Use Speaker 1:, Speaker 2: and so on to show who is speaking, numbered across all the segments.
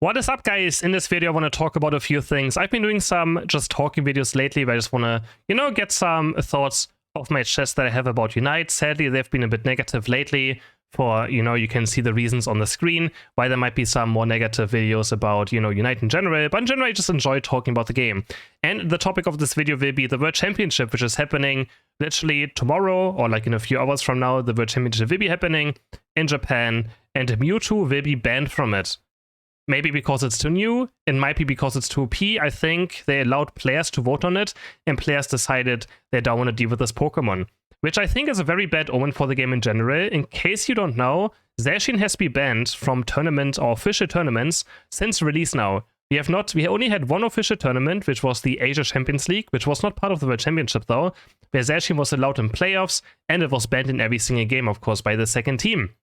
Speaker 1: What is up, guys? In this video, I want to talk about a few things. I've been doing some just talking videos lately, but I just want to, get some thoughts of my chest that I have about Unite. Sadly, they've been a bit negative lately for, you can see the reasons on the screen, why there might be some more negative videos about, Unite in general. But in general, I just enjoy talking about the game. And the topic of this video will be the World Championship, which is happening literally tomorrow, or like in a few hours from now. The World Championship will be happening in Japan, and MEWTWO will be banned from it. Maybe because it's too new, it might be because it's too OP. I think they allowed players to vote on it, and players decided they don't want to deal with this Pokemon, which I think is a very bad omen for the game in general. In case you don't know, Zacian has been banned from tournaments or official tournaments since release now. We only had one official tournament, which was the Asia Champions League, which was not part of the World Championship though, where Zacian was allowed in playoffs, and it was banned in every single game, of course, by the second team.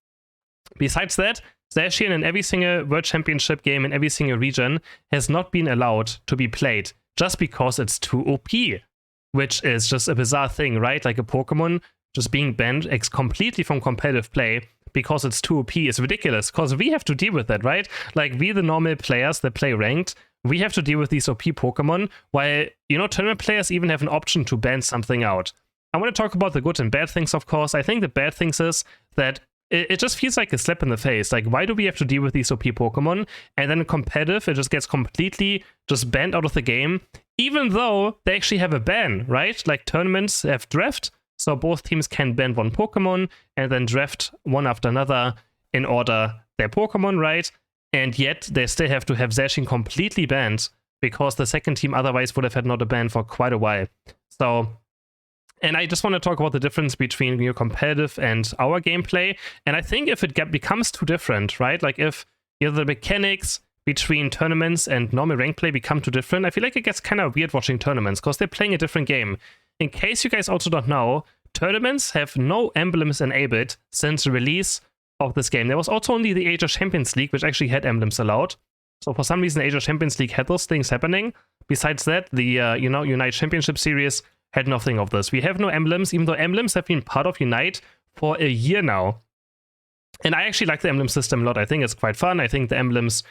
Speaker 1: Besides that, Zacian in every single World Championship game in every single region has not been allowed to be played just because it's too OP, which is just a bizarre thing, right? Like a Pokemon just being banned completely from competitive play because it's too OP is ridiculous, because we have to deal with that, right? Like, we the normal players that play ranked, we have to deal with these OP Pokemon, while, tournament players even have an option to ban something out. I want to talk about the good and bad things, of course. I think the bad things is that it just feels like a slap in the face. Like, why do we have to deal with these OP Pokemon? And then in competitive, it just gets completely just banned out of the game, even though they actually have a ban, right? Like, tournaments have draft, so both teams can ban one Pokemon and then draft one after another in order their Pokemon, right? And yet they still have to have Zacian completely banned because the second team otherwise would have had not a ban for quite a while. So, and I just want to talk about the difference between your competitive and our gameplay. And I think if it becomes too different, right? Like, if the mechanics between tournaments and normal rank play become too different, I feel like it gets kind of weird watching tournaments because they're playing a different game. In case you guys also don't know, tournaments have no emblems enabled since the release of this game. There was also only the Asia Champions League, which actually had emblems allowed. So for some reason, the Asia Champions League had those things happening. Besides that, the Unite Championship Series had nothing of this. We have no emblems, even though emblems have been part of Unite for a year now. And I actually like the emblem system a lot. I think it's quite fun. I think the emblems,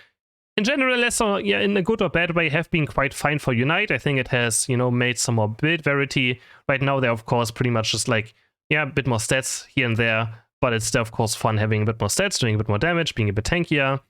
Speaker 1: in general, in a good or bad way, have been quite fine for Unite. I think it has, made some more build variety. Right now, they're, of course, pretty much just like, a bit more stats here and there. But it's still, of course, fun having a bit more stats, doing a bit more damage, being a bit tankier.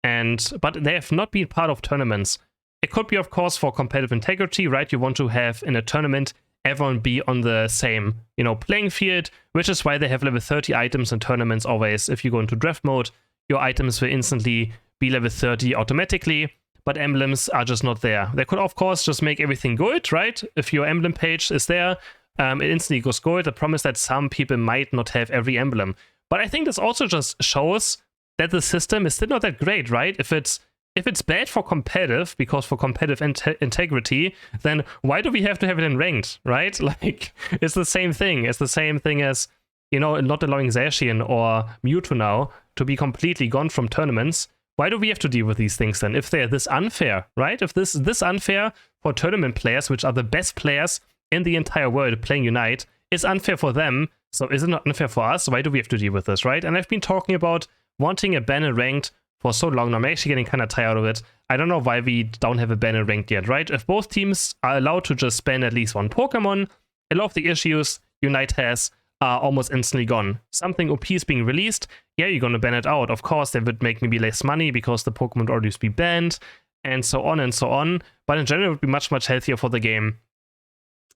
Speaker 1: But they have not been part of tournaments. It could be, of course, for competitive integrity, right? You want to have, in a tournament, everyone be on the same, playing field, which is why they have level 30 items in tournaments always. If you go into draft mode, your items will instantly be level 30 automatically, but emblems are just not there. They could, of course, just make everything gold, right? If your emblem page is there, it instantly goes gold. The problem is that some people might not have every emblem. But I think this also just shows that the system is still not that great, right? If it's bad for competitive, because for competitive integrity, then why do we have to have it in ranked, right? Like, it's the same thing. It's the same thing as, not allowing Zacian or MEWTWO now to be completely gone from tournaments. Why do we have to deal with these things then, if they're this unfair, right? If this is this unfair for tournament players, which are the best players in the entire world playing Unite, is unfair for them, so is it not unfair for us? Why do we have to deal with this, right? And I've been talking about wanting a ban in ranked for so long now. I'm actually getting kind of tired of it. I don't know why we don't have a ban in ranked yet, right? If both teams are allowed to just ban at least one Pokemon, a lot of the issues Unite has are almost instantly gone. Something OP is being released, yeah, you're going to ban it out. Of course, that would make maybe less money because the Pokemon would already be banned, and so on and so on. But in general, it would be much, much healthier for the game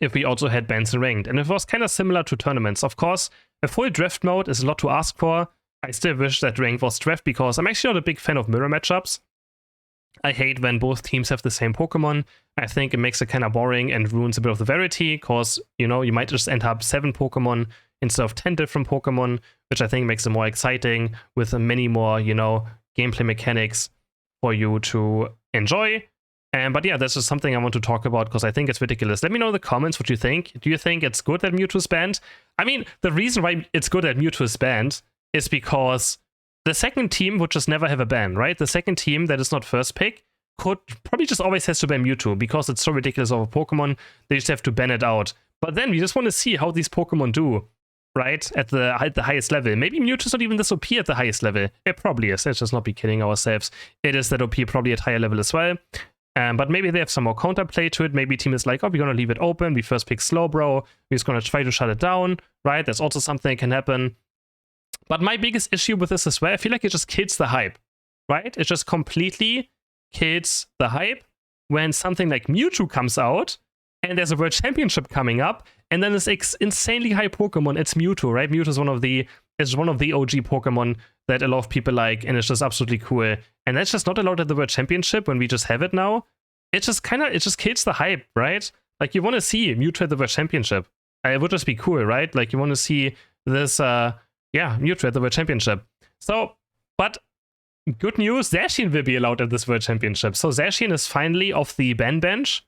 Speaker 1: if we also had bans in ranked. And it was kind of similar to tournaments. Of course, a full draft mode is a lot to ask for. I still wish that ranked was draft because I'm actually not a big fan of mirror matchups. I hate when both teams have the same Pokemon. I think it makes it kind of boring and ruins a bit of the variety because, you might just end up 7 Pokemon instead of 10 different Pokemon, which I think makes it more exciting with many more, gameplay mechanics for you to enjoy. But yeah, that's just something I want to talk about because I think it's ridiculous. Let me know in the comments what you think. Do you think it's good that MEWTWO is banned? I mean, the reason why it's good that MEWTWO is banned is because the second team would just never have a ban, right? The second team that is not first pick could probably just always has to ban MEWTWO because it's so ridiculous of a Pokemon, they just have to ban it out. But then we just want to see how these Pokemon do right? At the highest level. Maybe Mewtwo's not even this OP at the highest level. It probably is. Let's just not be kidding ourselves. It is that OP probably at higher level as well. But maybe they have some more counterplay to it. Maybe team is like, oh, we're going to leave it open. We first pick Slowbro. We're just going to try to shut it down, right? That's also something that can happen. But my biggest issue with this as well, I feel like it just kills the hype, right? It just completely kills the hype when something like Mewtwo comes out and there's a World Championship coming up, and then this insanely high Pokemon, it's Mewtwo, right? Mewtwo is one of the OG Pokemon that a lot of people like, and it's just absolutely cool. And that's just not allowed at the World Championship when we just have it now. It just kills the hype, right? Like, you want to see Mewtwo at the World Championship. It would just be cool, right? Like, you want to see this, Mewtwo at the World Championship. So, but good news, Zacian will be allowed at this World Championship. So Zacian is finally off the ban bench,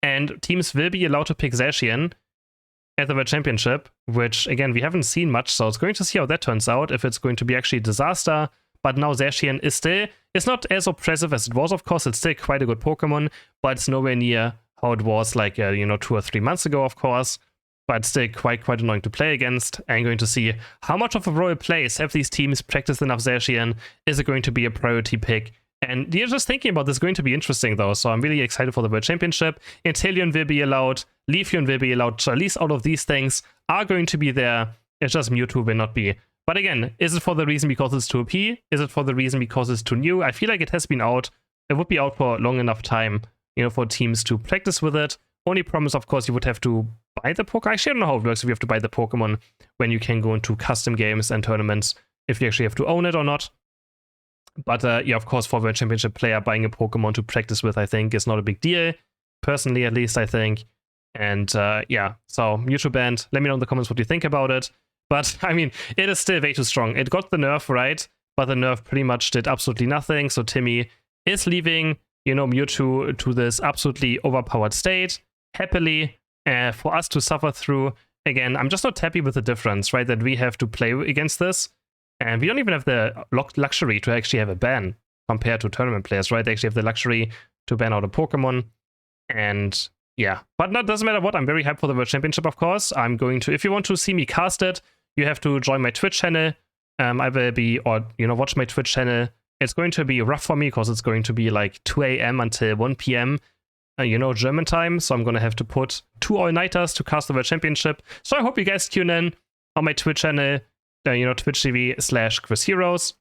Speaker 1: and teams will be allowed to pick Zacian at the World Championship, which, again, we haven't seen much, so it's going to see how that turns out, if it's going to be actually a disaster. But now Zacian is still, it's not as oppressive as it was, of course. It's still quite a good Pokemon, but it's nowhere near how it was, like, 2 or 3 months ago, of course. But still quite annoying to play against. I'm going to see how much of a role it plays. Have these teams practiced enough Zacian? Is it going to be a priority pick? And you're just thinking about this, is going to be interesting, though. So I'm really excited for the World Championship. Inteleon will be allowed. Leafeon will be allowed. So at least all of these things are going to be there. It's just Mewtwo will not be. But again, is it for the reason because it's too OP? Is it for the reason because it's too new? I feel like it has been out. It would be out for long enough time, for teams to practice with it. Only problem is, of course, you would have to buy the Pokemon. Actually, I don't know how it works if you have to buy the Pokemon when you can go into custom games and tournaments, if you actually have to own it or not. But yeah, of course, for a World Championship player, buying a Pokemon to practice with, I think, is not a big deal. Personally, at least, I think. And yeah, so Mewtwo banned. Let me know in the comments what you think about it. But, I mean, it is still way too strong. It got the nerf right, but the nerf pretty much did absolutely nothing. So Timmy is leaving, Mewtwo to this absolutely overpowered state, happily, for us to suffer through. Again, I'm just not happy with the difference, right, that we have to play against this. And we don't even have the luxury to actually have a ban compared to tournament players, right? They actually have the luxury to ban out a Pokemon. And yeah, but that doesn't matter what. I'm very hyped for the World Championship, of course. I'm going to, if you want to see me cast it, you have to join my Twitch channel. I will be, or, watch my Twitch channel. It's going to be rough for me because it's going to be like 2 a.m. until 1 p.m. German time. So I'm going to have to put 2 all-nighters to cast the World Championship. So I hope you guys tune in on my Twitch channel, Twitch TV/CrisHeroes.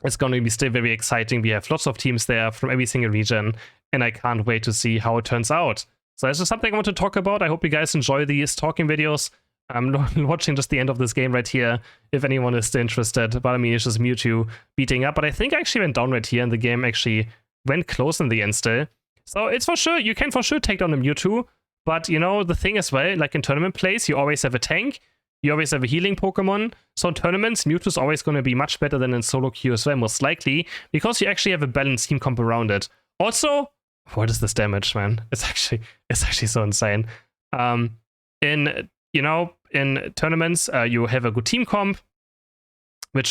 Speaker 1: It's going to be still very exciting. We have lots of teams there from every single region, and I can't wait to see how it turns out. So that's just something I want to talk about. I hope you guys enjoy these talking videos. I'm watching just the end of this game right here, if anyone is still interested. But I mean, it's just Mewtwo beating up. But I think I actually went down right here, and the game actually went close in the end still. So it's for sure, you can for sure take down a Mewtwo. But, the thing as well, like in tournament plays, you always have a tank. You always have a healing Pokemon. So in tournaments, Mewtwo is always going to be much better than in solo queue as well, most likely, because you actually have a balanced team comp around it. Also, what is this damage, man? It's actually so insane. In tournaments, you have a good team comp,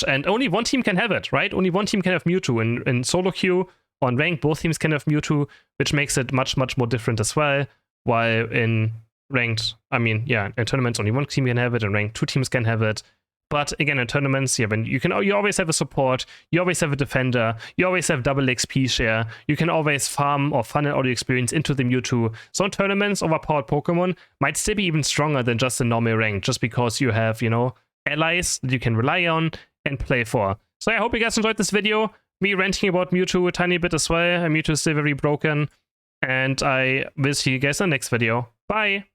Speaker 1: and only one team can have it, right? Only one team can have Mewtwo. In solo queue, on rank, both teams can have Mewtwo, which makes it much more different as well. While in ranked, in tournaments, only one team can have it, and ranked 2 teams can have it. But again, in tournaments, yeah, you always have a support, you always have a defender, you always have double XP share, you can always farm or funnel all the experience into the Mewtwo. So in tournaments, overpowered Pokemon might still be even stronger than just a normal rank, just because you have, allies that you can rely on and play for. So I hope you guys enjoyed this video. Me ranting about Mewtwo a tiny bit as well. Mewtwo is still very broken. And I will see you guys in the next video. Bye!